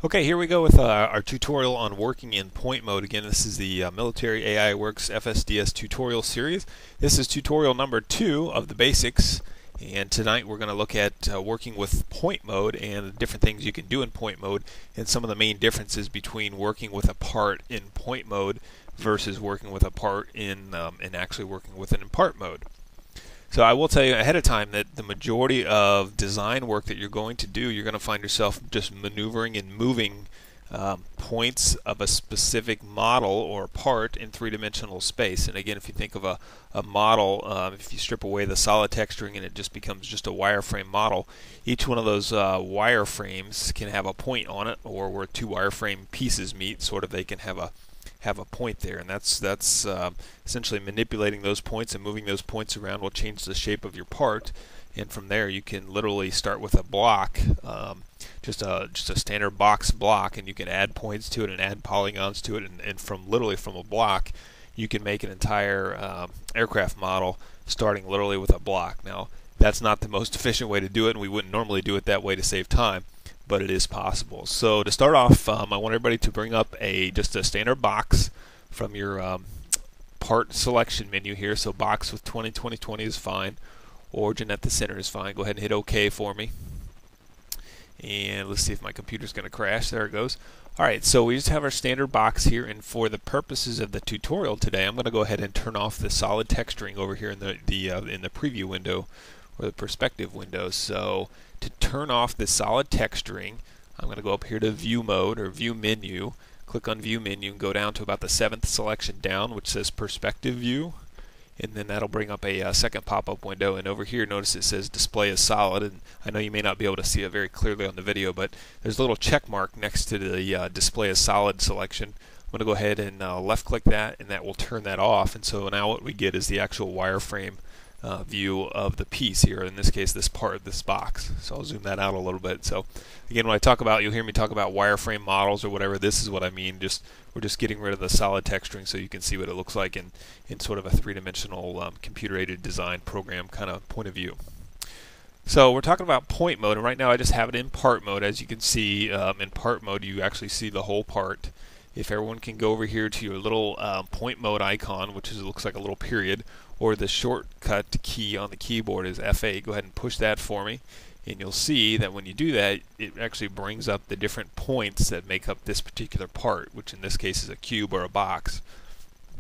Okay, here we go with our tutorial on working in point mode. Again, this is the Military AI Works FSDS tutorial series. This is tutorial number 2 of the basics, and tonight we're going to look at working with point mode and the different things you can do in point mode and some of the main differences between working with a part in point mode versus working with a part in actually working with it in part mode. So I will tell you ahead of time that the majority of design work that you're going to do, you're going to find yourself just maneuvering and moving points of a specific model or part in three-dimensional space. And again, if you think of a model, if you strip away the solid texturing and it just becomes just a wireframe model, each one of those wireframes can have a point on it, or where two wireframe pieces meet, sort of, they can have a point there, and that's essentially manipulating those points and moving those points around will change the shape of your part. And from there you can literally start with a block, just a standard box block, and you can add points to it and add polygons to it, and from a block you can make an entire aircraft model starting literally with a block. Now that's not the most efficient way to do it, and we wouldn't normally do it that way to save time, but it is possible. So to start off, I want everybody to bring up just a standard box from your part selection menu here. So box with 20/20/20 is fine. Origin at the center is fine. Go ahead and hit OK for me. And let's see if my computer's going to crash. There it goes. Alright, so we just have our standard box here, and for the purposes of the tutorial today, I'm going to go ahead and turn off the solid texturing over here in the preview window, or the perspective window. So to turn off the solid texturing, I'm going to go up here to view mode, or view menu, click on view menu and go down to about the 7th selection down, which says perspective view, and then that'll bring up a second pop-up window. And over here, notice it says display as solid, and I know you may not be able to see it very clearly on the video, but there's a little check mark next to the display as solid selection. I'm going to go ahead and left click that, and that will turn that off. And so now what we get is the actual wireframe view of the piece here, in this case this part, this box. So I'll zoom that out a little bit. So again, when I talk about, you'll hear me talk about wireframe models or whatever, this is what I mean. We're just getting rid of the solid texturing so you can see what it looks like in sort of a three-dimensional computer-aided design program kind of point of view. So we're talking about point mode, and right now I just have it in part mode. As you can see, in part mode you actually see the whole part. If everyone can go over here to your little point mode icon, which looks like a little period, or the shortcut key on the keyboard is F8, go ahead and push that for me, and you'll see that when you do that, it actually brings up the different points that make up this particular part, which in this case is a cube or a box.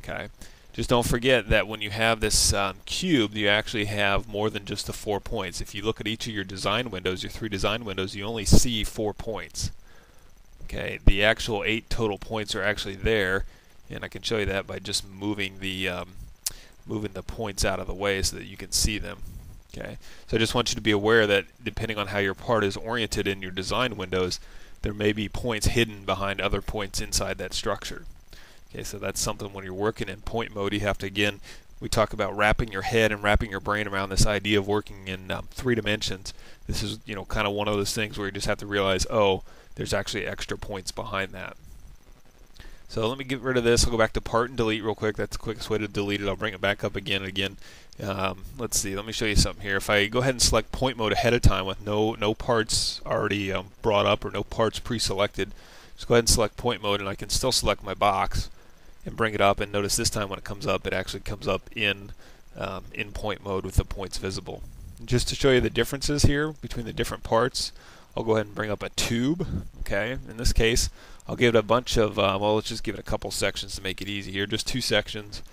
Okay, just don't forget that when you have this cube, you actually have more than just the 4 points. If you look at each of your design windows, your 3 design windows, you only see 4 points. Okay, the actual 8 total points are actually there, and I can show you that by just moving the points out of the way so that you can see them. Okay, so I just want you to be aware that depending on how your part is oriented in your design windows, there may be points hidden behind other points inside that structure. Okay, so that's something when you're working in point mode, you have to, again, we talk about wrapping your head and wrapping your brain around this idea of working in 3 dimensions. This is, kind of one of those things where you just have to realize, oh, there's actually extra points behind that. So let me get rid of this. I'll go back to part and delete real quick. That's the quickest way to delete it. I'll bring it back up again and again. Let's see. Let me show you something here. If I go ahead and select point mode ahead of time with no parts already brought up or no parts pre-selected, just go ahead and select point mode, and I can still select my box and bring it up. And notice this time when it comes up, it actually comes up in point mode with the points visible. And just to show you the differences here between the different parts, I'll go ahead and bring up a tube. Okay, in this case, I'll give it a bunch of, well, let's just give it a couple sections to make it easy here. Just 2 sections,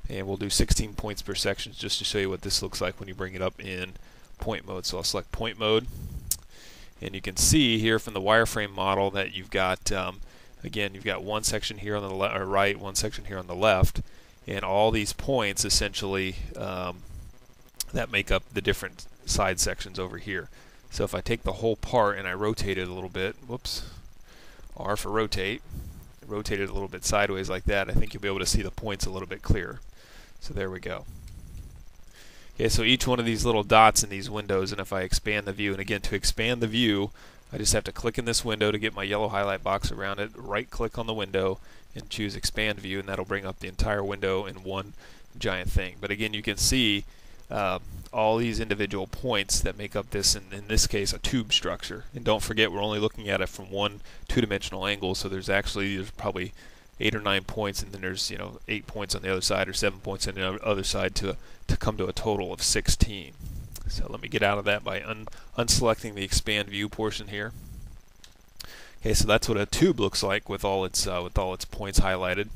and we'll do 16 points per section just to show you what this looks like when you bring it up in point mode. So I'll select point mode, and you can see here from the wireframe model that you've got, again, you've got 1 section here on the right, 1 section here on the left, and all these points essentially that make up the different side sections over here. So if I take the whole part and I rotate it a little bit, whoops, R for rotate, rotate it a little bit sideways like that, I think you'll be able to see the points a little bit clearer. So there we go. Okay, so each one of these little dots in these windows, and if I expand the view, and again, to expand the view, I just have to click in this window to get my yellow highlight box around it, right click on the window, and choose expand view, and that'll bring up the entire window in one giant thing. But again, you can see all these individual points that make up this, in this case, a tube structure. And don't forget, we're only looking at it from one two-dimensional angle, so there's probably 8 or 9 points, and then there's 8 points on the other side or 7 points on the other side to come to a total of 16. So let me get out of that by unselecting the expand view portion here. Okay, so that's what a tube looks like with all its points highlighted.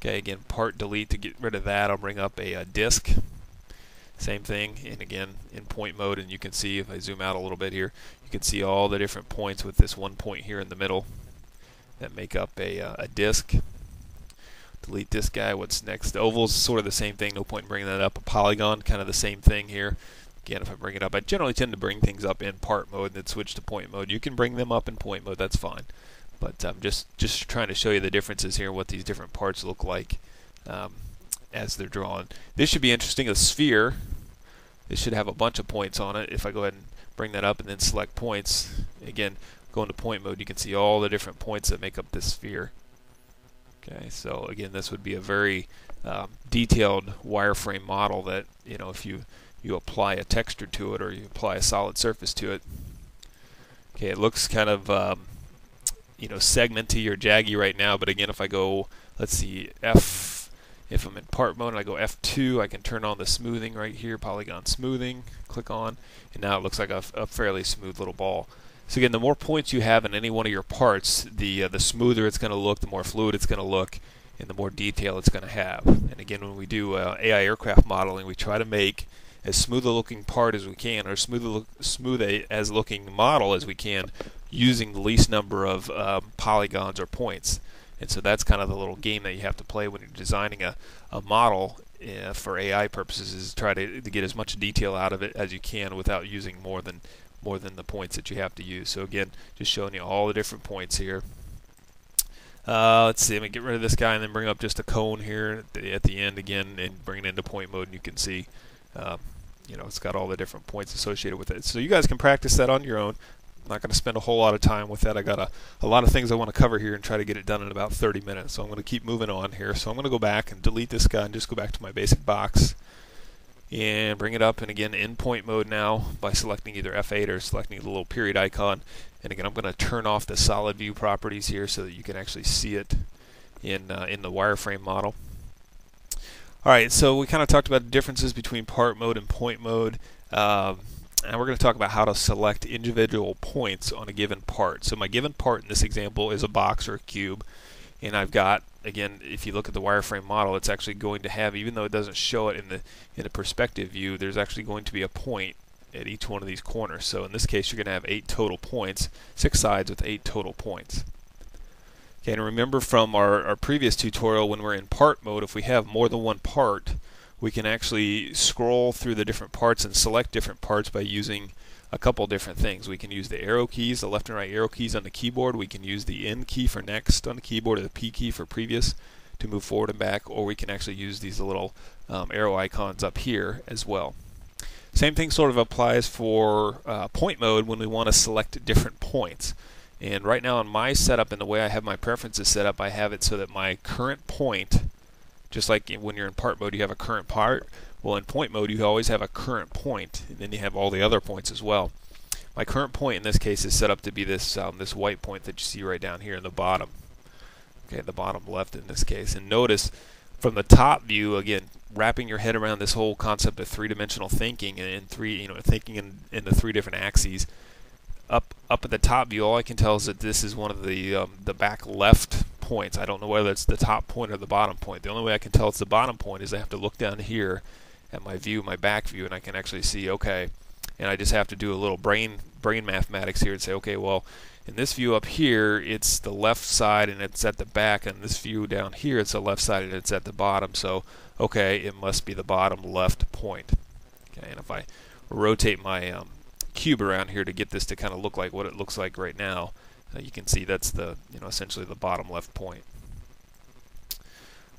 Okay, again, part delete to get rid of that. I'll bring up a disk. Same thing, and again in point mode, and you can see if I zoom out a little bit here, you can see all the different points with this one point here in the middle that make up a disk. Delete this guy. What's next? The oval's sort of the same thing. No point in bringing that up. A polygon, kind of the same thing here. Again, if I bring it up, I generally tend to bring things up in part mode and then switch to point mode. You can bring them up in point mode, that's fine. But I'm just trying to show you the differences here, what these different parts look like as they're drawn. This should be interesting. A sphere, this should have a bunch of points on it. If I go ahead and bring that up and then select points, again, go into point mode, you can see all the different points that make up this sphere. Okay, so again, this would be a very detailed wireframe model that, if you apply a texture to it or you apply a solid surface to it. Okay, it looks kind of segmenty or jaggy right now, but again, if I go, let's see, if I'm in part mode and I go F2, I can turn on the smoothing right here, polygon smoothing, click on, and now it looks like a fairly smooth little ball. So again, the more points you have in any one of your parts, the smoother it's going to look, the more fluid it's going to look, and the more detail it's going to have. And again, when we do AI aircraft modeling, we try to make as smooth a looking part as we can, or smooth as looking model as we can, using the least number of polygons or points. And so that's kind of the little game that you have to play when you're designing a model for AI purposes, is try to get as much detail out of it as you can without using more than the points that you have to use. So again, just showing you all the different points here. Let's see, let me get rid of this guy and then bring up just a cone here at the end again and bring it into point mode, and you can see it's got all the different points associated with it. So you guys can practice that on your own. I'm not going to spend a whole lot of time with that. I got a lot of things I want to cover here and try to get it done in about 30 minutes. So I'm going to keep moving on here. So I'm going to go back and delete this guy and just go back to my basic box and bring it up, and again in point mode now by selecting either F8 or selecting the little period icon. And again, I'm going to turn off the solid view properties here so that you can actually see it in the wireframe model. Alright, so we kind of talked about the differences between part mode and point mode, and we're going to talk about how to select individual points on a given part. So my given part in this example is a box or a cube, and I've got, again, if you look at the wireframe model, it's actually going to have, even though it doesn't show it in the perspective view, there's actually going to be a point at each one of these corners. So in this case, you're going to have 8 total points, 6 sides with 8 total points. Okay, and remember from our previous tutorial, when we're in part mode, if we have more than one part, we can actually scroll through the different parts and select different parts by using a couple different things. We can use the arrow keys, the left and right arrow keys on the keyboard. We can use the N key for next on the keyboard, or the P key for previous to move forward and back, or we can actually use these little arrow icons up here as well. Same thing sort of applies for point mode when we want to select different points. And right now in my setup and the way I have my preferences set up, I have it so that my current point, just like when you're in part mode you have a current part, well in point mode you always have a current point, and then you have all the other points as well. My current point in this case is set up to be this this white point that you see right down here in the bottom. Okay, the bottom left in this case. And notice from the top view, again, wrapping your head around this whole concept of three-dimensional thinking and thinking in the 3 different axes. Up at the top view, all I can tell is that this is one of the back left points. I don't know whether it's the top point or the bottom point. The only way I can tell it's the bottom point is I have to look down here at my view, my back view, and I can actually see, okay, and I just have to do a little brain mathematics here and say, okay, well, in this view up here, it's the left side and it's at the back, and this view down here, it's the left side and it's at the bottom. So, okay, it must be the bottom left point. Okay, and if I rotate my cube around here to get this to kind of look like what it looks like right now, you can see that's the essentially the bottom left point.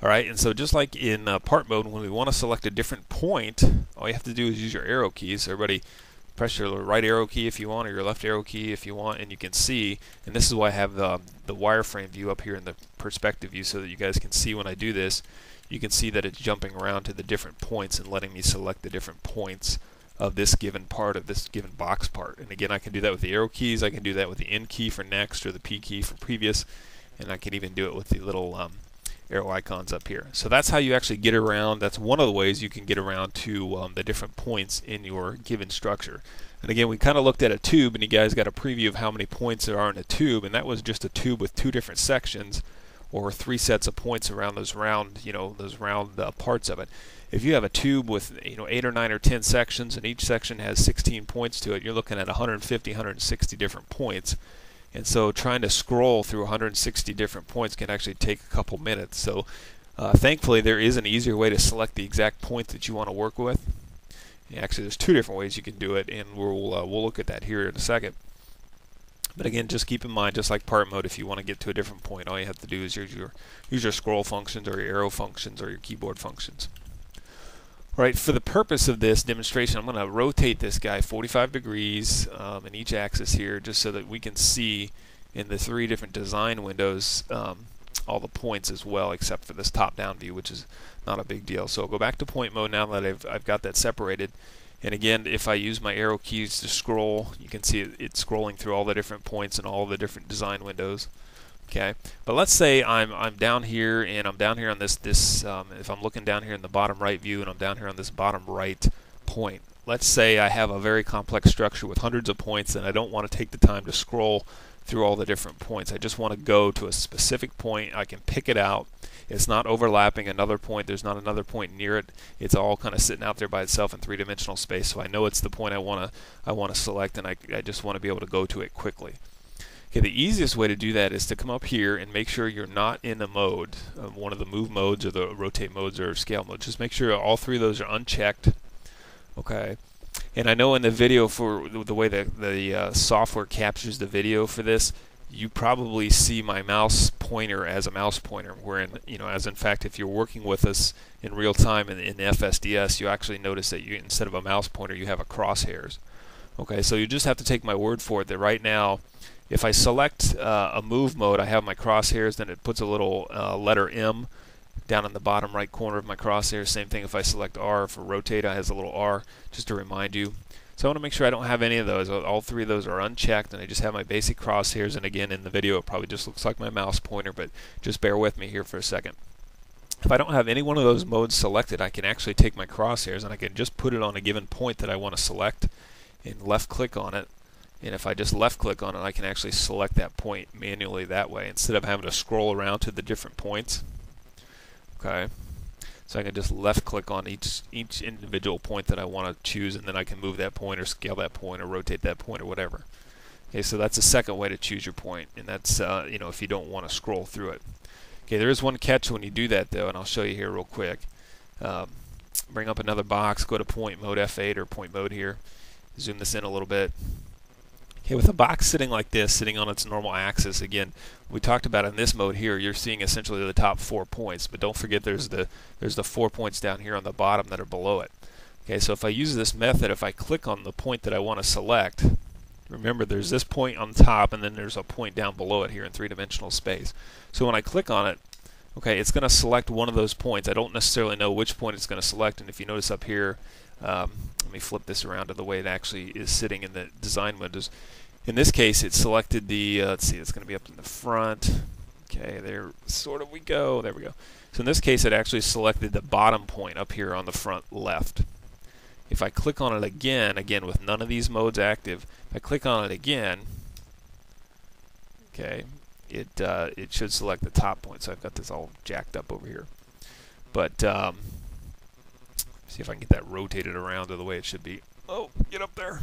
Alright, and so just like in part mode, when we want to select a different point, all you have to do is use your arrow keys. So everybody press your right arrow key if you want, or your left arrow key if you want, and you can see, and this is why I have the wireframe view up here in the perspective view so that you guys can see when I do this. you can see that it's jumping around to the different points and letting me select the different points of this given part of this given box part. And again, I can do that with the arrow keys. I can do that with the N key for next or the P key for previous, and I can even do it with the little arrow icons up here. So that's how you actually get around. That's one of the ways you can get around to the different points in your given structure. And again, we kind of looked at a tube, and you guys got a preview of how many points there are in a tube, and that was just a tube with 2 different sections, or 3 sets of points around those round, those round parts of it. If you have a tube with 8 or 9 or 10 sections, and each section has 16 points to it, you're looking at 150, 160 different points. And so trying to scroll through 160 different points can actually take a couple minutes. So thankfully there is an easier way to select the exact point that you want to work with. Actually, there's 2 different ways you can do it, and we'll look at that here in a second. But again, just keep in mind, just like part mode, if you want to get to a different point, all you have to do is use your scroll functions or your arrow functions or your keyboard functions. All right, for the purpose of this demonstration, I'm going to rotate this guy 45 degrees in each axis here, just so that we can see in the 3 different design windows all the points as well, except for this top-down view, which is not a big deal. So I'll go back to point mode now that I've got that separated. And again, if I use my arrow keys to scroll, you can see it's scrolling through all the different points and all the different design windows. Okay, but let's say I'm down here, and I'm down here on this if I'm looking down here in the bottom right view, and I'm down here on this bottom right point. Let's say I have a very complex structure with hundreds of points, and I don't want to take the time to scroll through all the different points. I just want to go to a specific point. I can pick it out. It's not overlapping another point. There's not another point near it. It's all kind of sitting out there by itself in 3-dimensional space. So I know it's the point I want to select, and I just want to be able to go to it quickly. Okay, the easiest way to do that is to come up here and make sure you're not in a mode, one of the move modes or the rotate modes or scale modes. Just make sure all 3 of those are unchecked. Okay, and I know in the video, for the way that the software captures the video for this, you probably see my mouse pointer as a mouse pointer, wherein, as in fact, if you're working with us in real time in FSDS, you actually notice that instead of a mouse pointer, you have a crosshairs. Okay, so you just have to take my word for it that right now, if I select a move mode, I have my crosshairs, then it puts a little letter M down in the bottom right corner of my crosshairs. Same thing if I select R for rotate, it has a little R just to remind you. So I want to make sure I don't have any of those. All 3 of those are unchecked, and I just have my basic crosshairs. And again, in the video, it probably just looks like my mouse pointer, but just bear with me here for a second. If I don't have any one of those modes selected, I can actually take my crosshairs and I can just put it on a given point that I want to select and left click on it. And if I just left click on it, I can actually select that point manually that way instead of having to scroll around to the different points. Okay, so I can just left click on each individual point that I want to choose, and then I can move that point or scale that point or rotate that point or whatever. Okay, so that's the second way to choose your point, and that's if you don't want to scroll through it. Okay, there is one catch when you do that though, and I'll show you here real quick. Bring up another box, go to point mode F8 or point mode here, zoom this in a little bit. Okay, with a box sitting like this, sitting on its normal axis, again, we talked about in this mode here, you're seeing essentially the top 4 points, but don't forget there's the 4 points down here on the bottom that are below it. Okay, so if I use this method, if I click on the point that I want to select, remember there's this point on top, and then there's a point down below it here in 3-dimensional space. So when I click on it, okay, it's going to select one of those points. I don't necessarily know which point it's going to select, and if you notice up here, let me flip this around to the way it actually is sitting in the design windows. In this case, it selected the, let's see, it's going to be up in the front. Okay, there sort of we go. There we go. So in this case, it actually selected the bottom point up here on the front left. If I click on it again with none of these modes active, if I click on it again, okay, it should select the top point. So I've got this all jacked up over here. But see if I can get that rotated around to the way it should be. Oh, get up there.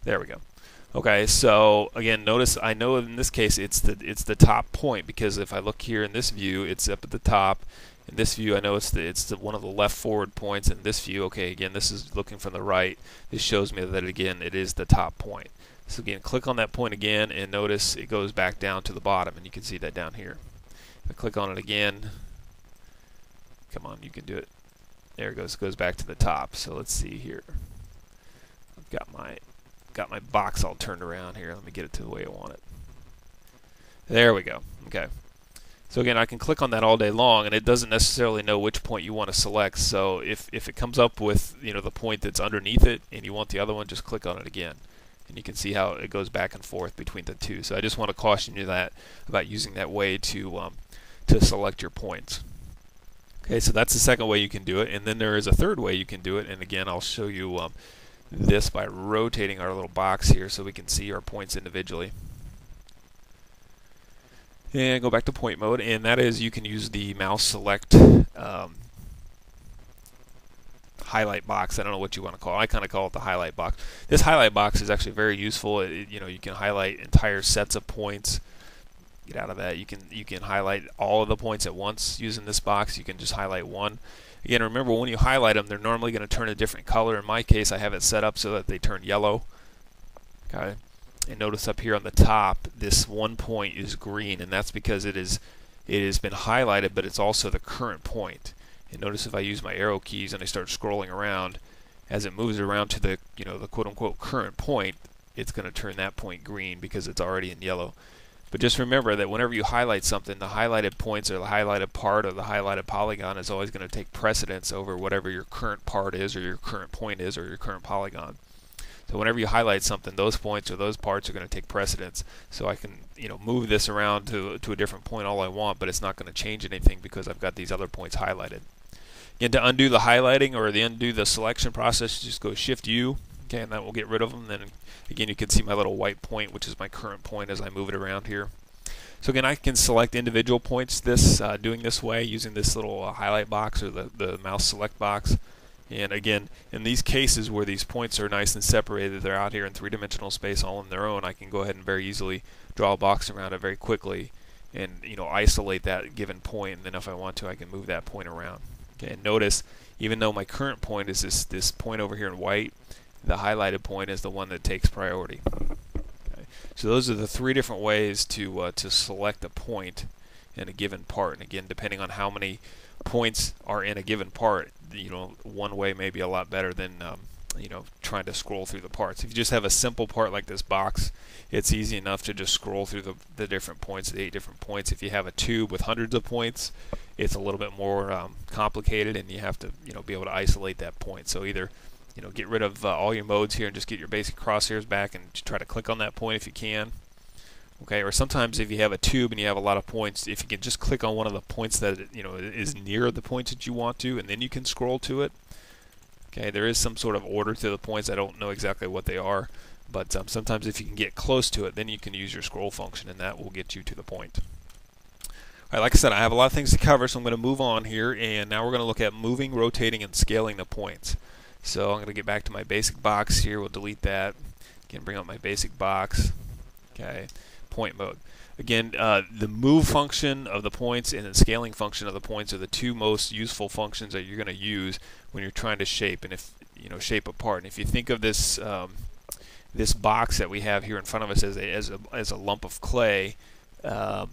There we go. Okay, so again, notice I know in this case it's the top point, because if I look here in this view, it's up at the top. In this view, I know it's one of the left forward points. In this view, okay, again, this is looking from the right. This shows me that again it is the top point. So again, click on that point again, and notice it goes back down to the bottom, and you can see that down here. If I click on it again, come on, you can do it. There it goes. It goes back to the top. So let's see here. I've got my box all turned around here. Let me get it to the way I want it. There we go. Okay. So again, I can click on that all day long, and it doesn't necessarily know which point you want to select. So if it comes up with the point that's underneath it, and you want the other one, just click on it again, and you can see how it goes back and forth between the two. So I just want to caution you about using that way to select your points. Okay, so that's the second way you can do it, and then there is a third way you can do it. And again, I'll show you this by rotating our little box here so we can see our points individually. And go back to point mode, and that is you can use the mouse select highlight box. I don't know what you want to call it. I kind of call it the highlight box. This highlight box is actually very useful. You can highlight entire sets of points. Get out of that. You can highlight all of the points at once using this box. You can just highlight one. Again, remember when you highlight them, they're normally going to turn a different color. In my case, I have it set up so that they turn yellow. Okay. And notice up here on the top, this one point is green, and that's because it has been highlighted, but it's also the current point. And notice if I use my arrow keys and I start scrolling around, as it moves around to the the quote-unquote current point, it's going to turn that point green because it's already in yellow. But just remember that whenever you highlight something, the highlighted points or the highlighted part or the highlighted polygon is always going to take precedence over whatever your current part is or your current point is or your current polygon. So whenever you highlight something, those points or those parts are going to take precedence. So I can move this around to a different point all I want, but it's not going to change anything because I've got these other points highlighted. Again, to undo the highlighting or undo the selection process, just go Shift U, okay, and that will get rid of them. Then again, you can see my little white point, which is my current point as I move it around here. So again, I can select individual points doing this way using this little highlight box or the mouse select box. And again, in these cases where these points are nice and separated, they're out here in three-dimensional space all on their own, I can go ahead and very easily draw a box around it very quickly and isolate that given point, and then if I want to, I can move that point around. Okay, and notice, even though my current point is this point over here in white, the highlighted point is the one that takes priority. Okay. So those are the three different ways to select a point in a given part. And again, depending on how many points are in a given part, one way may be a lot better than trying to scroll through the parts. If you just have a simple part like this box, it's easy enough to just scroll through the different points, the 8 different points. If you have a tube with hundreds of points, it's a little bit more complicated, and you have to be able to isolate that point. So either get rid of all your modes here and just get your basic crosshairs back and try to click on that point if you can. Okay, or sometimes if you have a tube and you have a lot of points, if you can just click on one of the points that is near the points that you want to, and then you can scroll to it. Okay, there is some sort of order to the points. I don't know exactly what they are, but sometimes if you can get close to it, then you can use your scroll function, and that will get you to the point. All right, like I said, I have a lot of things to cover, so I'm going to move on here, and now we're going to look at moving, rotating, and scaling the points. So I'm going to get back to my basic box here. We'll delete that. Again, bring up my basic box. Okay. Point mode. Again, the move function of the points and the scaling function of the points are the two most useful functions that you're going to use when you're trying to shape shape a part. And if you think of this this box that we have here in front of us as a lump of clay, the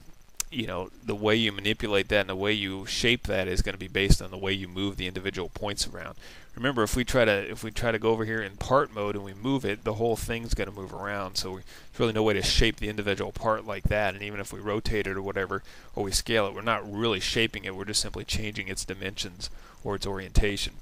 way you manipulate that and the way you shape that is going to be based on the way you move the individual points around. Remember, if we try to go over here in part mode and we move it, the whole thing's going to move around. So there's really no way to shape the individual part like that. And even if we rotate it or whatever, or we scale it, we're not really shaping it. We're just simply changing its dimensions or its orientation.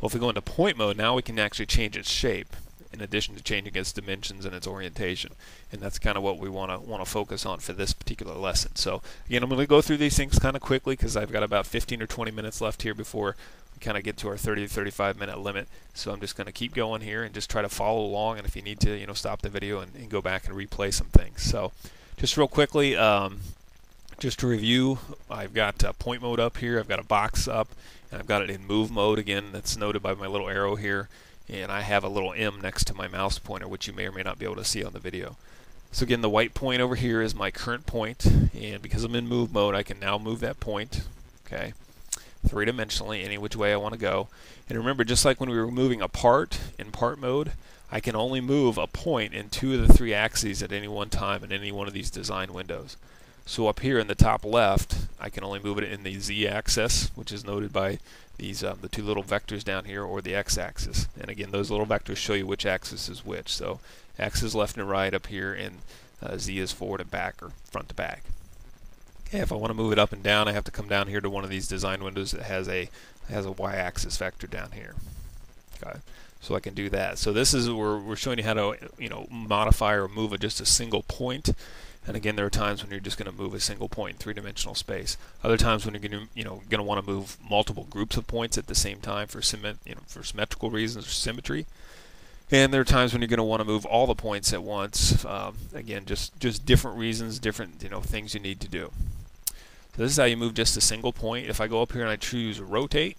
Well, if we go into point mode, now we can actually change its shape in addition to changing its dimensions and its orientation. And that's kind of what we want to focus on for this particular lesson. So again, I'm going to go through these things kind of quickly because I've got about 15 or 20 minutes left here before we kind of get to our 30 to 35 minute limit. So I'm just going to keep going here and just try to follow along, and if you need to stop the video and go back and replay some things. So just real quickly, just to review, I've got point mode up here, I've got a box up, and I've got it in move mode. Again, that's noted by my little arrow here, and I have a little M next to my mouse pointer, which you may or may not be able to see on the video. So again, the white point over here is my current point, and because I'm in move mode, I can now move that point, okay, three-dimensionally, any which way I want to go. And remember, just like when we were moving a part in part mode, I can only move a point in 2 of the 3 axes at any one time in any one of these design windows. So up here in the top left, I can only move it in the z-axis, which is noted by these the 2 little vectors down here, or the x-axis. And again, those little vectors show you which axis is which. So x is left and right up here, and z is forward and back, or front to back. Okay, if I want to move it up and down, I have to come down here to one of these design windows that has a y-axis vector down here. Okay, so I can do that. So this is where we're showing you how to modify or move just a single point. And again, there are times when you're just going to move a single point in three-dimensional space. Other times when you're going to want to move multiple groups of points at the same time for for symmetrical reasons or symmetry. And there are times when you're going to want to move all the points at once. Again, just different reasons, different things you need to do. So this is how you move just a single point. If I go up here and I choose rotate,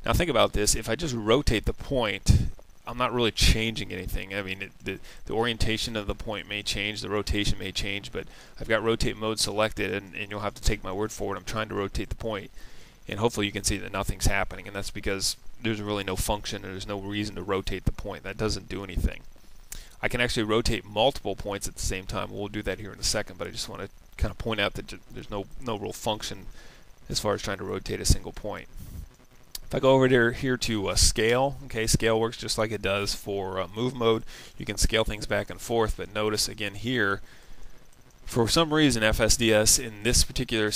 now think about this. If I just rotate the point, I'm not really changing anything. I mean, the orientation of the point may change, the rotation may change, but I've got rotate mode selected, and you'll have to take my word for it. I'm trying to rotate the point, and hopefully you can see that nothing's happening, and that's because there's really no function and there's no reason to rotate the point. That doesn't do anything. I can actually rotate multiple points at the same time. We'll do that here in a second, but I just want to kind of point out that there's no real function as far as trying to rotate a single point. If I go over here to scale, okay, scale works just like it does for move mode. You can scale things back and forth, but notice again here, for some reason FSDS in this particular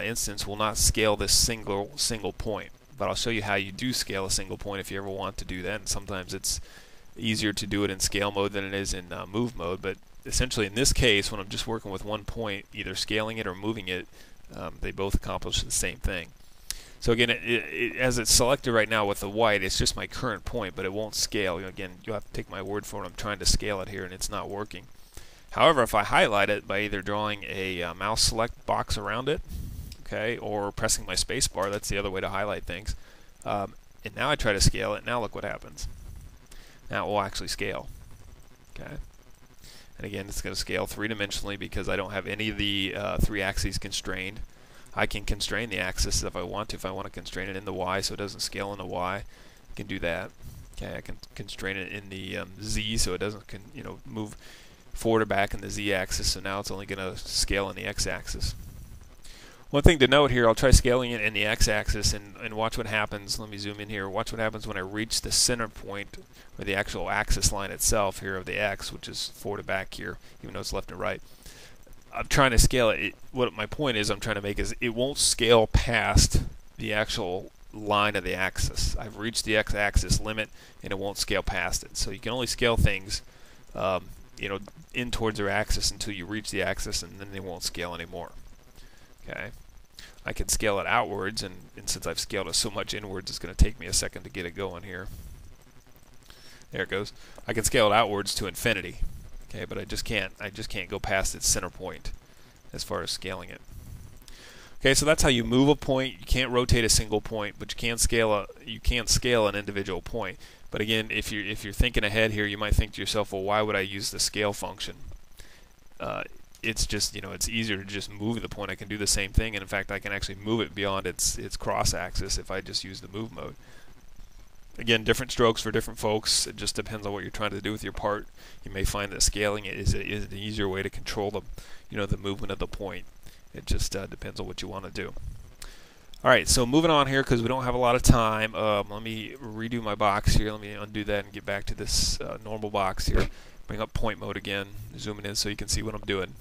instance will not scale this single point. But I'll show you how you do scale a single point if you ever want to do that. And sometimes it's easier to do it in scale mode than it is in move mode. But essentially in this case, when I'm just working with one point, either scaling it or moving it, they both accomplish the same thing. So again, as it's selected right now with the white, it's just my current point, but it won't scale. Again, you'll have to take my word for it. I'm trying to scale it here, and it's not working. However, if I highlight it by either drawing a mouse select box around it, okay, or pressing my space bar, that's the other way to highlight things, and now I try to scale it, now look what happens. Now it will actually scale. Okay. And again, it's going to scale three-dimensionally because I don't have any of the three axes constrained. I can constrain the axis if I want to. If I want to constrain it in the Y so it doesn't scale in the Y, I can do that. Okay, I can constrain it in the Z so it doesn't move forward or back in the Z axis, so now it's only going to scale in the X axis. One thing to note here, I'll try scaling it in the X axis and watch what happens. Let me zoom in here. Watch what happens when I reach the center point, or the actual axis line itself here of the X, which is forward to back here, even though it's left and right. I'm trying to scale it. What my point is I'm trying to make is it won't scale past the actual line of the axis. I've reached the X-axis limit and it won't scale past it. So you can only scale things in towards their axis until you reach the axis, and then they won't scale anymore. Okay. I can scale it outwards, and since I've scaled it so much inwards, it's going to take me a second to get it going here. There it goes. I can scale it outwards to infinity. Okay, but I just can't go past its center point as far as scaling it. Okay, so that's how you move a point. You can't rotate a single point, but you can scale an individual point. But again, if you're thinking ahead here, you might think to yourself, well, why would I use the scale function? It's just it's easier to just move the point. I can do the same thing, and in fact, I can actually move it beyond its cross-axis if I just use the move mode. Again, different strokes for different folks. It just depends on what you're trying to do with your part. You may find that scaling it is an easier way to control the movement of the point. It just depends on what you want to do. All right, so moving on here because we don't have a lot of time. Let me redo my box here. Let me undo that and get back to this normal box here. Bring up point mode again, zooming in so you can see what I'm doing.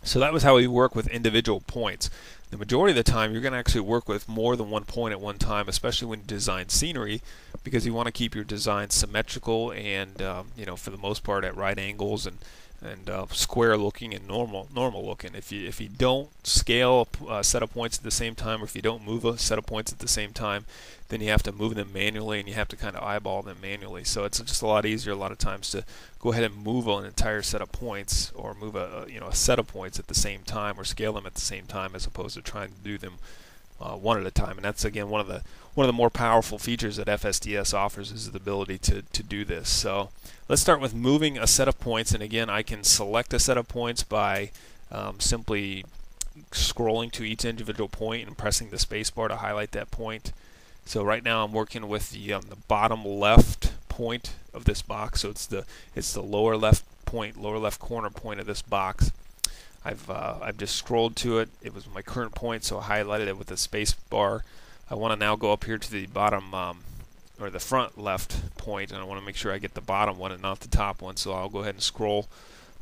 So that was how we work with individual points. The majority of the time you're going to actually work with more than one point at one time, especially when you design scenery, because you want to keep your design symmetrical and for the most part at right angles and square looking and normal looking. If you don't scale a set of points at the same time, or if you don't move a set of points at the same time, then you have to move them manually and you have to kind of eyeball them manually. So it's just a lot easier a lot of times to go ahead and move an entire set of points, or move a set of points at the same time, or scale them at the same time, as opposed to trying to do them one at a time. And that's again one of the more powerful features that FSDS offers, is the ability to do this. So let's start with moving a set of points, and again I can select a set of points by simply scrolling to each individual point and pressing the space bar to highlight that point. So right now I'm working with the bottom left point of this box, so it's the lower left corner point of this box. I've just scrolled to it. It was my current point, so I highlighted it with the space bar. I want to now go up here to the bottom or the front left point, and I want to make sure I get the bottom one and not the top one. So I'll go ahead and scroll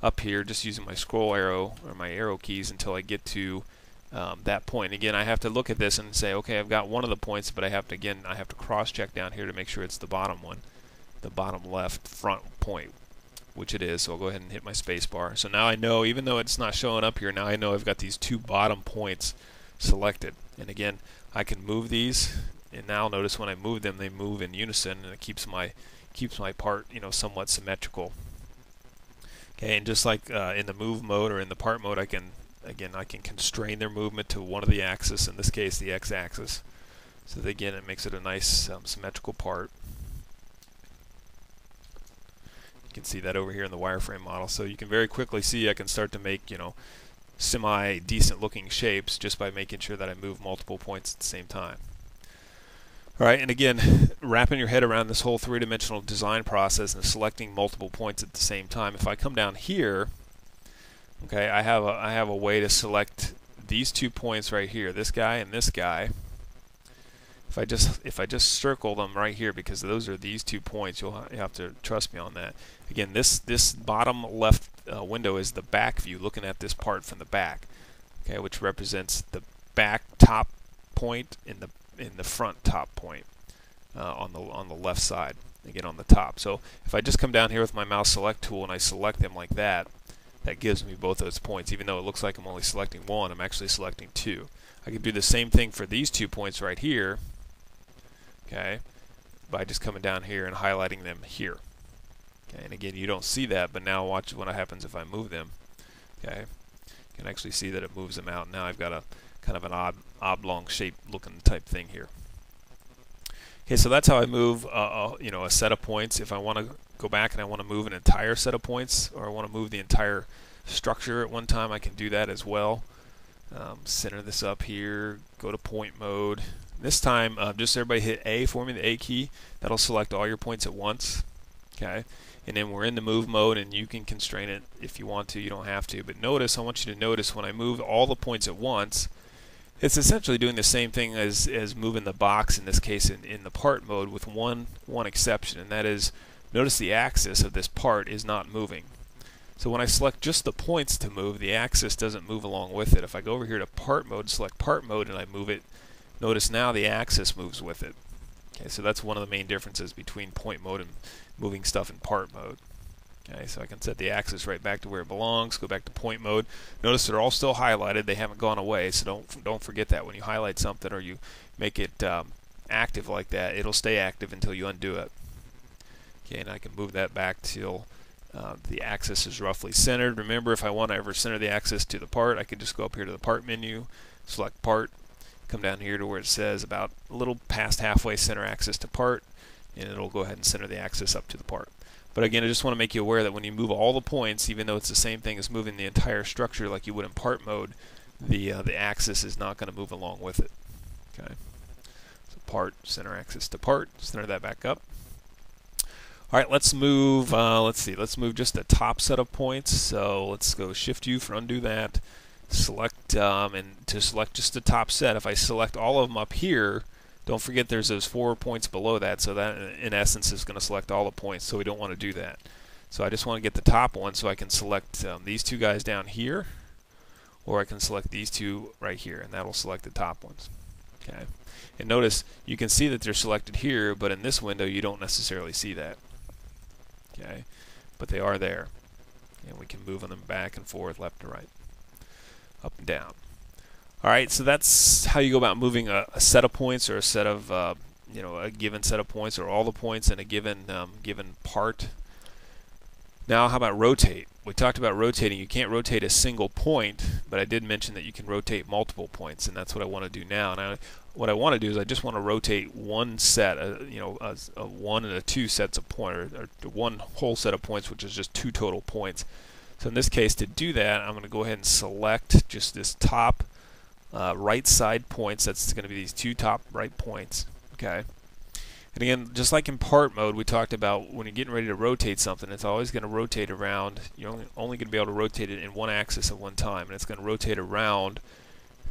up here just using my scroll arrow or my arrow keys until I get to that point. Again, I have to look at this and say, okay, I've got one of the points, but I have to cross-check down here to make sure it's the bottom one, the bottom left front point, which it is. So I'll go ahead and hit my space bar. So now I know, even though it's not showing up here, now I know I've got these two bottom points selected. And again, I can move these, and now notice when I move them, they move in unison, and it keeps my part, somewhat symmetrical. Okay, and just like in the move mode or in the part mode, I can constrain their movement to one of the axes, in this case the x-axis. So that, again, it makes it a nice symmetrical part. You can see that over here in the wireframe model. So you can very quickly see I can start to make, semi-decent looking shapes just by making sure that I move multiple points at the same time. Alright, and again, wrapping your head around this whole three-dimensional design process and selecting multiple points at the same time. If I come down here, okay, I have a way to select these 2 points right here, this guy and this guy. If I just circle them right here, because those are these 2 points, you have to trust me on that. Again, this bottom left window is the back view, looking at this part from the back, okay, which represents the back top point in the front top point on the left side. Again, on the top. So if I just come down here with my mouse select tool and I select them like that, that gives me both those points. Even though it looks like I'm only selecting one, I'm actually selecting 2. I can do the same thing for these 2 points right here, okay, by just coming down here and highlighting them here. Okay, and again, you don't see that, but now watch what happens if I move them. Okay, you can actually see that it moves them out. Now I've got a kind of an oblong shape looking type thing here. Okay, so that's how I move a set of points. If I want to go back and I want to move an entire set of points, or I want to move the entire structure at one time, I can do that as well. Center this up here, go to point mode. This time, just everybody hit A for me, the A key. That'll select all your points at once. Okay, and then we're in the move mode, and you can constrain it if you want to. You don't have to. But notice, I want you to notice when I move all the points at once, it's essentially doing the same thing as moving the box, in this case in the part mode, with one exception, and that is, notice the axis of this part is not moving. So when I select just the points to move, the axis doesn't move along with it. If I go over here to part mode, select part mode, and I move it, notice now the axis moves with it. Okay, so that's one of the main differences between point mode and moving stuff in part mode. Okay, so I can set the axis right back to where it belongs, go back to point mode. Notice they're all still highlighted, they haven't gone away, so don't forget that when you highlight something or you make it active like that, it'll stay active until you undo it. Okay, and I can move that back till the axis is roughly centered. Remember, if I want to ever center the axis to the part, I can just go up here to the part menu, select part, come down here to where it says about a little past halfway center axis to part, and it'll go ahead and center the axis up to the part. But again, I just want to make you aware that when you move all the points, even though it's the same thing as moving the entire structure like you would in part mode, the axis is not going to move along with it. Okay, so part, center axis to part, center that back up. All right, let's move. Let's move just the top set of points. So let's go Shift U for undo that. Select and to select just the top set. If I select all of them up here, don't forget there's those 4 points below that. So that in essence is going to select all the points. So we don't want to do that. So I just want to get the top one, so I can select these 2 guys down here, or I can select these 2 right here, and that'll select the top ones. Okay. And notice you can see that they're selected here, but in this window you don't necessarily see that. Okay, but they are there, and we can move them back and forth, left to right, up and down. All right, so that's how you go about moving a set of points, or a set of a given set of points, or all the points in a given part. Now, how about rotate? We talked about rotating. You can't rotate a single point, but I did mention that you can rotate multiple points, and that's what I want to do now. And what I want to do is I just want to rotate one set, a 1 and a 2 sets of points, or one whole set of points, which is just 2 total points. So in this case, to do that, I'm going to go ahead and select just this top right side points. That's going to be these 2 top right points. Okay. And again, just like in part mode, we talked about when you're getting ready to rotate something, it's always going to rotate around. You're only going to be able to rotate it in one axis at one time, and it's going to rotate around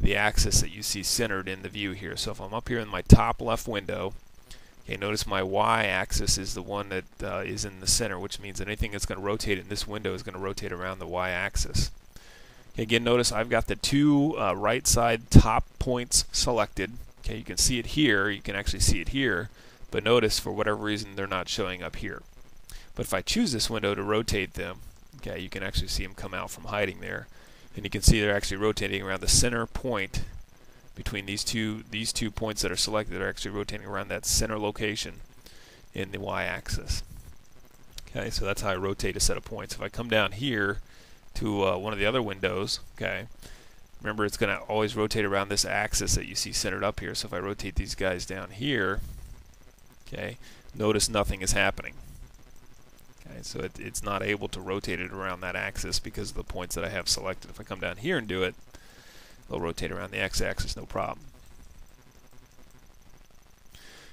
the axis that you see centered in the view here. So if I'm up here in my top left window, okay, notice my y-axis is the one that is in the center, which means that anything that's going to rotate in this window is going to rotate around the y-axis. Okay, again, notice I've got the two right side top points selected. Okay, you can see it here, you can actually see it here, but notice for whatever reason they're not showing up here. But if I choose this window to rotate them, okay, you can actually see them come out from hiding there. And you can see they're actually rotating around the center point between these two points that are selected. Are actually rotating around that center location in the y-axis. Okay, so that's how I rotate a set of points. If I come down here to one of the other windows, okay, remember it's going to always rotate around this axis that you see centered up here. So if I rotate these guys down here, okay, notice nothing is happening. Okay, so it's not able to rotate it around that axis because of the points that I have selected. If I come down here and do it, they'll rotate around the x-axis, no problem.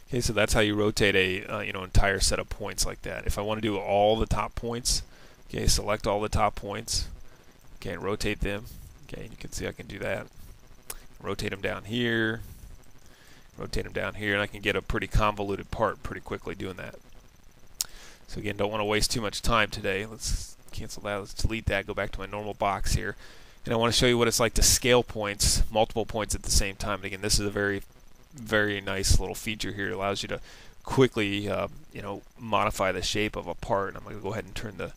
Okay, so that's how you rotate a entire set of points like that. If I want to do all the top points, okay, select all the top points, okay, and rotate them. Okay, and you can see I can do that. Rotate them down here, rotate them down here, and I can get a pretty convoluted part pretty quickly doing that. So again, don't want to waste too much time today. Let's cancel that. Let's delete that. Go back to my normal box here. And I want to show you what it's like to scale points, multiple points at the same time. And again, this is a very, very nice little feature here. It allows you to quickly, modify the shape of a part. And I'm going to go ahead and turn the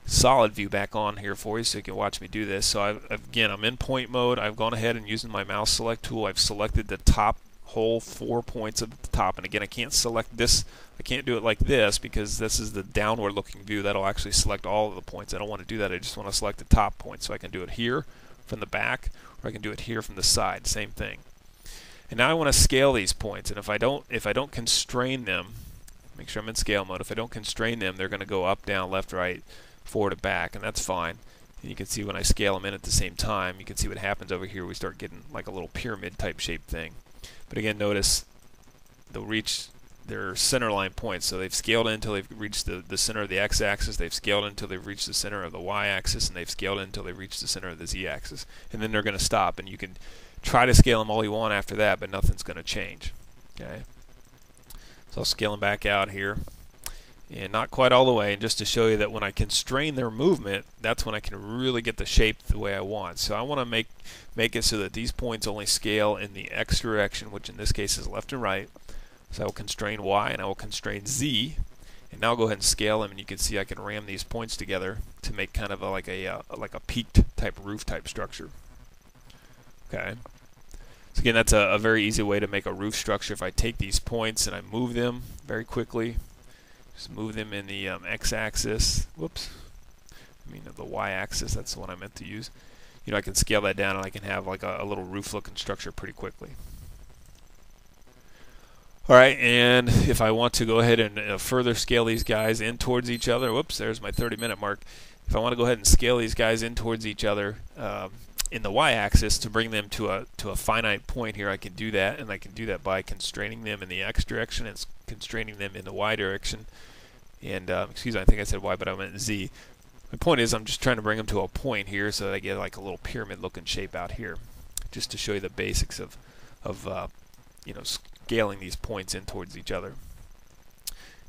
solid view back on here for you so you can watch me do this. So again, I'm in point mode. I've gone ahead and using my mouse select tool, I've selected the top whole 4 points at the top. And again, I can't select this. I can't do it like this because this is the downward looking view. That'll actually select all of the points. I don't want to do that. I just want to select the top points. So I can do it here from the back, or I can do it here from the side. Same thing. And now I want to scale these points. And if I don't constrain them, make sure I'm in scale mode. If I don't constrain them, they're going to go up, down, left, right, forward, and back, and that's fine. And you can see when I scale them in at the same time, you can see what happens over here. We start getting like a little pyramid type shape thing. But again, notice they'll reach their center line points. So they've scaled in until they've reached the center of the x-axis, they've scaled in until they've reached the center of the y-axis, and they've scaled in until they've reached the center of the z-axis. And then they're going to stop, and you can try to scale them all you want after that, but nothing's going to change. Okay. So I'll scale them back out here. And not quite all the way, and just to show you that when I constrain their movement, that's when I can really get the shape the way I want. So I want to make it so that these points only scale in the x direction, which in this case is left and right. So I will constrain y and I will constrain z, and now I'll go ahead and scale them, and you can see I can ram these points together to make kind of like a peaked type roof type structure. Okay. So again, that's a very easy way to make a roof structure. If I take these points and I move them very quickly. Just move them in the x-axis. Whoops. I mean the y-axis. That's the one I meant to use. I can scale that down and I can have like a little roof-looking structure pretty quickly. All right, and if I want to go ahead and further scale these guys in towards each other, whoops, there's my 30-minute mark. If I want to go ahead and scale these guys in towards each other in the y-axis to bring them to a finite point here, I can do that, and I can do that by constraining them in the x direction and constraining them in the y direction. And excuse me, I think I said y, but I meant z. My point is, I'm just trying to bring them to a point here so that I get like a little pyramid-looking shape out here, just to show you the basics of scaling these points in towards each other.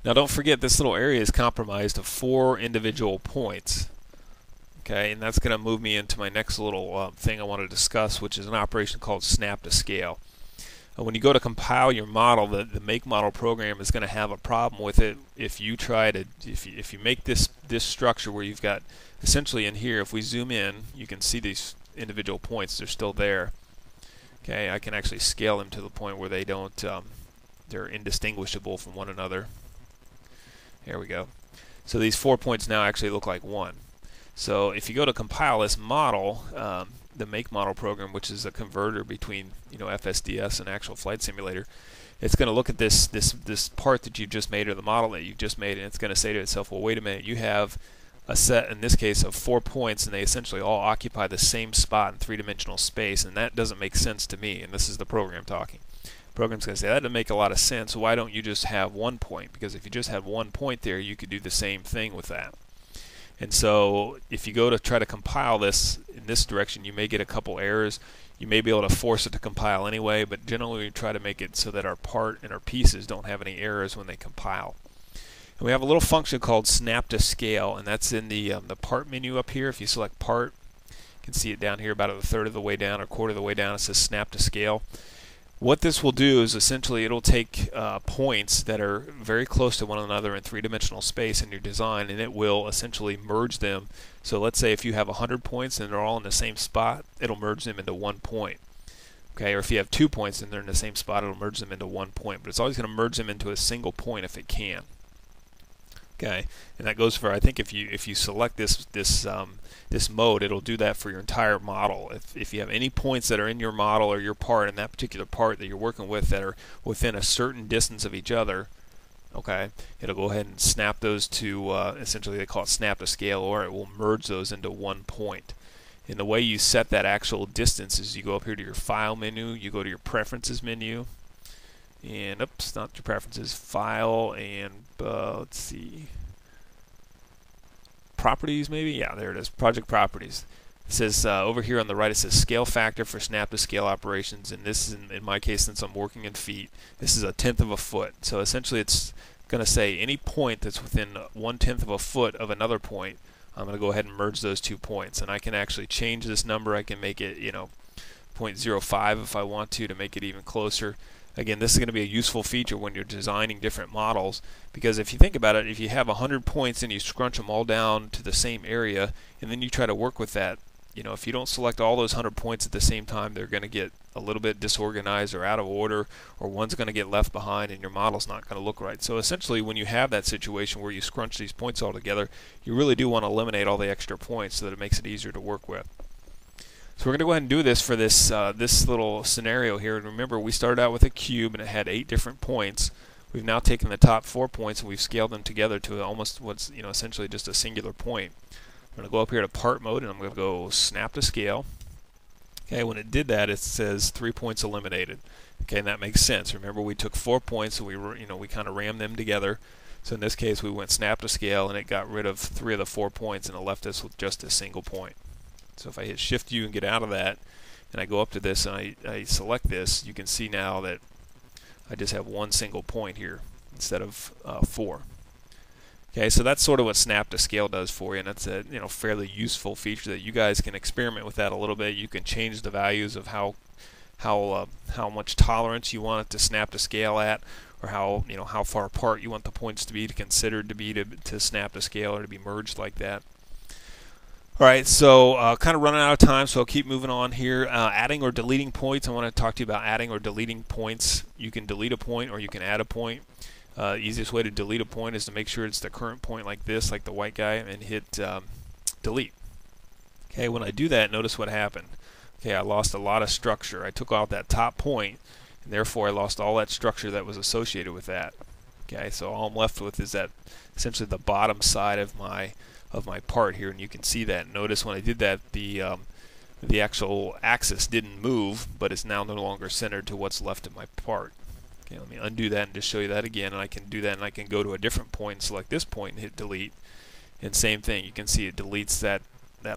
Now, don't forget this little area is comprised of 4 individual points. Okay, and that's going to move me into my next little thing I want to discuss, which is an operation called snap to scale. When you go to compile your model, the make model program is going to have a problem with it if you try to if you make this structure where you've got essentially in here. If we zoom in, you can see these individual points. They're still there. Okay, I can actually scale them to the point where they don't they're indistinguishable from one another. There we go. So these 4 points now actually look like one. So if you go to compile this model, the make model program, which is a converter between FSDS and actual flight simulator, it's going to look at this part that you've just made, or the model that you've just made, and it's going to say to itself, well, wait a minute, you have a set, in this case, of 4 points, and they essentially all occupy the same spot in 3-dimensional space, and that doesn't make sense to me. And this is the program talking. The program's going to say, that doesn't make a lot of sense. Why don't you just have 1 point? Because if you just had 1 point there, you could do the same thing with that. And so if you go to try to compile this in this direction, you may get a couple errors. You may be able to force it to compile anyway, but generally we try to make it so that our part and our pieces don't have any errors when they compile. And we have a little function called snap to scale, and that's in the part menu up here. If you select part, can see it down here about a third of the way down or quarter of the way down. It says snap to scale. What this will do is essentially it'll take points that are very close to one another in three-dimensional space in your design, and it will essentially merge them. So let's say if you have 100 points and they're all in the same spot, it'll merge them into 1 point. Okay, or if you have 2 points and they're in the same spot, it'll merge them into 1 point. But it's always going to merge them into a single point if it can. Okay, and that goes for, I think if you select this mode, it'll do that for your entire model. If you have any points that are in your model or your part, in that particular part that you're working with, that are within a certain distance of each other, okay, it'll go ahead and snap those to essentially they call it snap to scale, or it will merge those into 1 point. And the way you set that actual distance is you go up here to your File menu, you go to your Preferences menu, and oops, not your Preferences, File, and let's see, Properties maybe? Yeah, there it is, Project Properties. It says over here on the right, it says Scale Factor for Snap to Scale Operations, and this is, in my case, since I'm working in feet, this is 1/10 of a foot. So essentially it's going to say any point that's within 1/10 of a foot of another point, I'm going to go ahead and merge those 2 points. And I can actually change this number. I can make it, 0.05 if I want to make it even closer. Again, this is going to be a useful feature when you're designing different models, because if you think about it, if you have 100 points and you scrunch them all down to the same area, and then you try to work with that, if you don't select all those 100 points at the same time, they're going to get a little bit disorganized or out of order, or one's going to get left behind and your model's not going to look right. So essentially, when you have that situation where you scrunch these points all together, you really do want to eliminate all the extra points so that it makes it easier to work with. So we're going to go ahead and do this for this this little scenario here. And remember, we started out with a cube and it had 8 different points. We've now taken the top 4 points and we've scaled them together to almost what's essentially just a singular point. I'm going to go up here to Part Mode and I'm going to go Snap to Scale. Okay, when it did that, it says 3 points eliminated. Okay, and that makes sense. Remember, we took 4 points and we kind of rammed them together. So in this case, we went Snap to Scale and it got rid of 3 of the 4 points and it left us with just a single point. So if I hit Shift U and get out of that, and I go up to this and I select this, you can see now that I just have 1 single point here instead of 4. Okay, so that's sort of what Snap to Scale does for you, and that's a fairly useful feature that you guys can experiment with that a little bit. You can change the values of how much tolerance you want it to snap to scale at, or how far apart you want the points to be considered to be to snap to scale or to be merged like that. Alright, so kind of running out of time, so I'll keep moving on here. Adding or deleting points. I want to talk to you about adding or deleting points. You can delete a point or you can add a point. Easiest way to delete a point is to make sure it's the current point like this, like the white guy, and hit delete. Okay, when I do that, notice what happened. Okay, I lost a lot of structure. I took out that top point, and therefore I lost all that structure that was associated with that. Okay, so all I'm left with is that essentially the bottom side of my part here, and you can see that. Notice when I did that, the actual axis didn't move, but it's now no longer centered to what's left of my part. Okay, let me undo that and just show you that again, and I can do that, and I can go to a different point and select this point and hit delete, and same thing, you can see it deletes that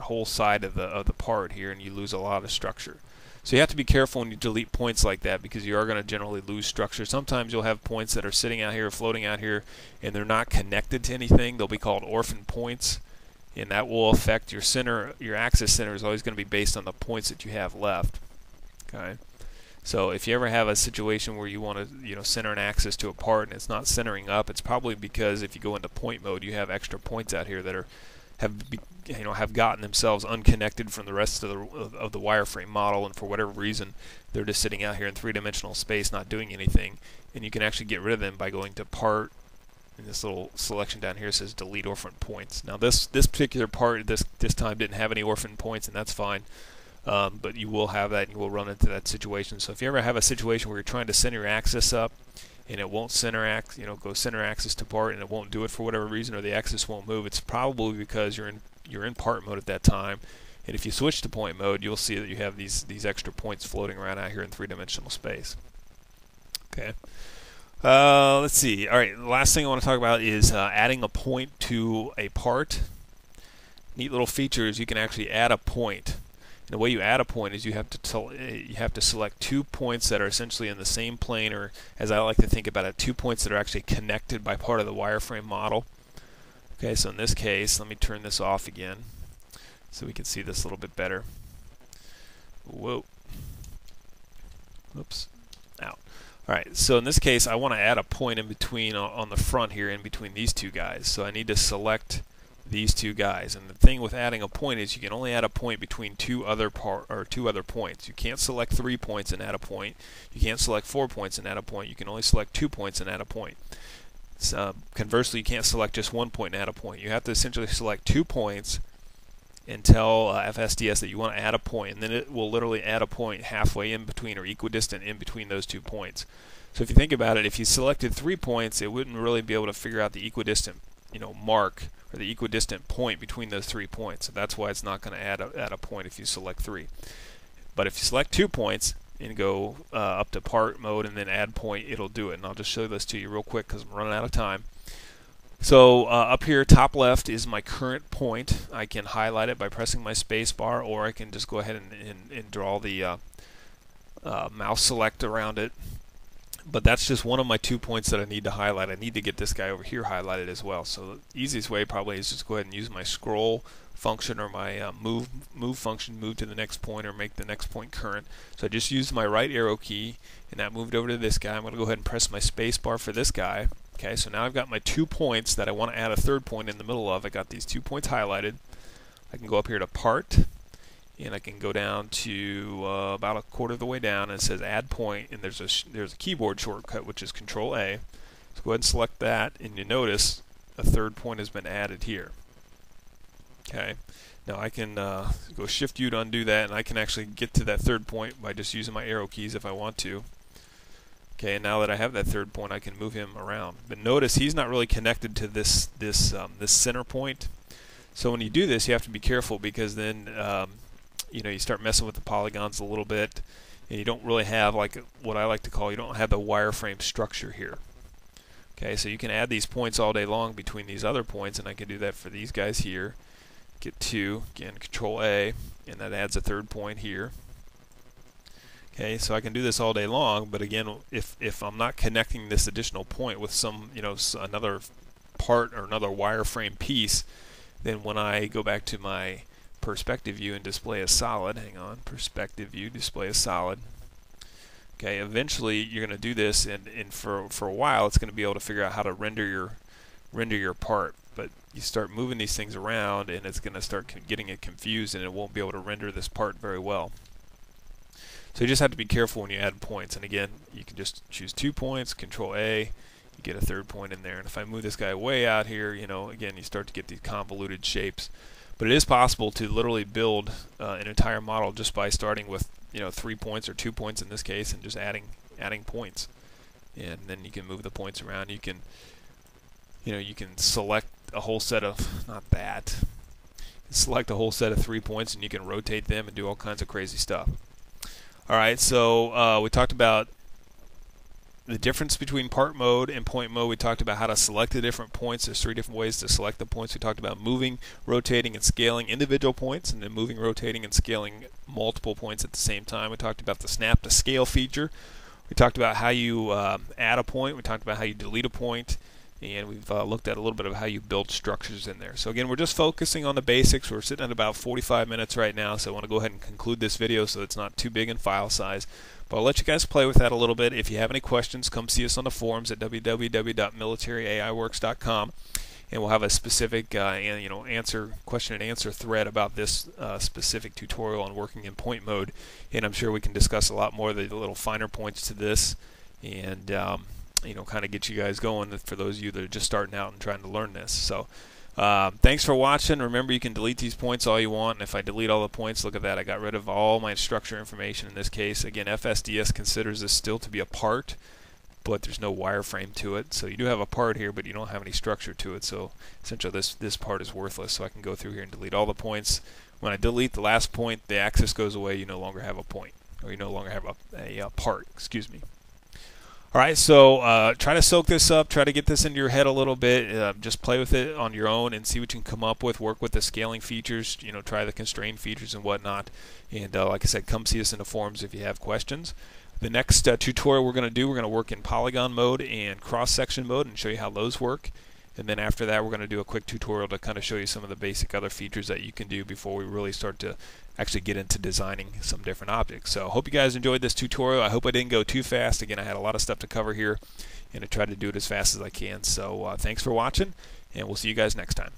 whole side of the part here, and you lose a lot of structure. So you have to be careful when you delete points like that, because you are going to generally lose structure. Sometimes you'll have points that are sitting out here, floating out here, and they're not connected to anything. They'll be called orphan points, and that will affect your center. Your axis center is always going to be based on the points that you have left. Okay, so if you ever have a situation where you want to center an axis to a part and it's not centering up, it's probably because if you go into point mode, you have extra points out here that have gotten themselves unconnected from the rest of the wireframe model, and for whatever reason they're just sitting out here in three-dimensional space not doing anything, and you can actually get rid of them by going to Part, and this little selection down here says delete orphan points. Now this particular part this time didn't have any orphan points, and that's fine, but you will have that and you will run into that situation. So if you ever have a situation where you're trying to center your axis up and it won't center go center axis to part and it won't do it for whatever reason, or the axis won't move, it's probably because you're in part mode at that time. And if you switch to point mode, you'll see that you have these extra points floating around out here in three-dimensional space. Okay. Let's see. All right, the last thing I want to talk about is adding a point to a part. Neat little feature is you can actually add a point. And the way you add a point is you have to select 2 points that are essentially in the same plane, or as I like to think about it, 2 points that are actually connected by part of the wireframe model. Okay, so in this case, let me turn this off again. so we can see this a little bit better. Whoa. Oops. Out. Alright, so in this case I want to add a point in between on the front here, in between these two guys. So I need to select these two guys. And the thing with adding a point is you can only add a point between two other points. You can't select 3 points and add a point. You can't select 4 points and add a point. You can only select 2 points and add a point. So, conversely, you can't select just 1 point and add a point. You have to essentially select 2 points and tell FSDS that you want to add a point, and then it will literally add a point halfway in between or equidistant in between those 2 points. So if you think about it, if you selected 3 points, it wouldn't really be able to figure out the equidistant, mark or the equidistant point between those 3 points. So that's why it's not going to add a point if you select 3. But if you select 2 points and go up to part mode and then add point, it'll do it. And I'll just show this to you real quick because I'm running out of time. So up here, top left is my current point. I can highlight it by pressing my space bar, or I can just go ahead and draw the mouse select around it. But that's just one of my 2 points that I need to highlight. I need to get this guy over here highlighted as well. So the easiest way probably is just go ahead and use my scroll function or my move function, move to the next point or make the next point current. So I just used my right arrow key and that moved over to this guy. I'm going to go ahead and press my space bar for this guy. Okay, so now I've got my 2 points that I want to add a third point in the middle of. I got these 2 points highlighted. I can go up here to part, and I can go down to about a quarter of the way down, and it says add point, and there's a keyboard shortcut which is Control A. So go ahead and select that, and you notice a third point has been added here. Okay, now I can go Shift U to undo that, and I can actually get to that third point by just using my arrow keys if I want to. Okay, and now that I have that third point, I can move him around. But notice he's not really connected to this center point. So when you do this, you have to be careful, because then you start messing with the polygons a little bit, and you don't really have, like what I like to call, you don't have the wireframe structure here. Okay, so you can add these points all day long between these other points, and I can do that for these guys here. Get 2, again, Control A, and that adds a third point here. Okay, so I can do this all day long, but again, if I'm not connecting this additional point with some, another part or another wireframe piece, then when I go back to my perspective view and display as solid, hang on, perspective view, display as solid. Okay, eventually you're going to do this, and for a while it's going to be able to figure out how to render your part. But you start moving these things around, and it's going to start getting it confused, and it won't be able to render this part very well. So you just have to be careful when you add points. And again, you can just choose 2 points, Control A, you get a third point in there. And if I move this guy way out here, again, you start to get these convoluted shapes. But it is possible to literally build an entire model just by starting with 3 points or 2 points in this case, and just adding points. And then you can move the points around. You can select a whole set of select a whole set of 3 points, and you can rotate them and do all kinds of crazy stuff. Alright, so we talked about the difference between part mode and point mode. We talked about how to select the different points. There's 3 different ways to select the points. We talked about moving, rotating, and scaling individual points, and then moving, rotating, and scaling multiple points at the same time. We talked about the snap to scale feature. We talked about how you add a point. We talked about how you delete a point. And we've looked at a little bit of how you build structures in there. So again, we're just focusing on the basics. We're sitting at about 45 minutes right now, so I want to go ahead and conclude this video so it's not too big in file size. But I'll let you guys play with that a little bit. If you have any questions, come see us on the forums at www.militaryaiworks.com, and we'll have a specific question and answer thread about this specific tutorial on working in point mode. And I'm sure we can discuss a lot more of the little finer points to this, and kind of get you guys going for those of you that are just starting out and trying to learn this. So thanks for watching. Remember, you can delete these points all you want, and if I delete all the points, look at that, I got rid of all my structure information in this case. Again, FSDS considers this still to be a part, but there's no wireframe to it. So you do have a part here, but you don't have any structure to it, so essentially this part is worthless. So I can go through here and delete all the points. When I delete the last point, the axis goes away. You no longer have a point, or you no longer have a part, excuse me. Alright, so try to soak this up, try to get this into your head a little bit, just play with it on your own and see what you can come up with, work with the scaling features, try the constraint features and whatnot, and like I said, come see us in the forums if you have questions. The next tutorial we're going to work in polygon mode and cross-section mode and show you how those work. and then after that we're going to do a quick tutorial to kind of show you some of the basic other features that you can do before we really start to actually get into designing some different objects. So I hope you guys enjoyed this tutorial. I hope I didn't go too fast. Again, I had a lot of stuff to cover here, and I tried to do it as fast as I can. So thanks for watching, and we'll see you guys next time.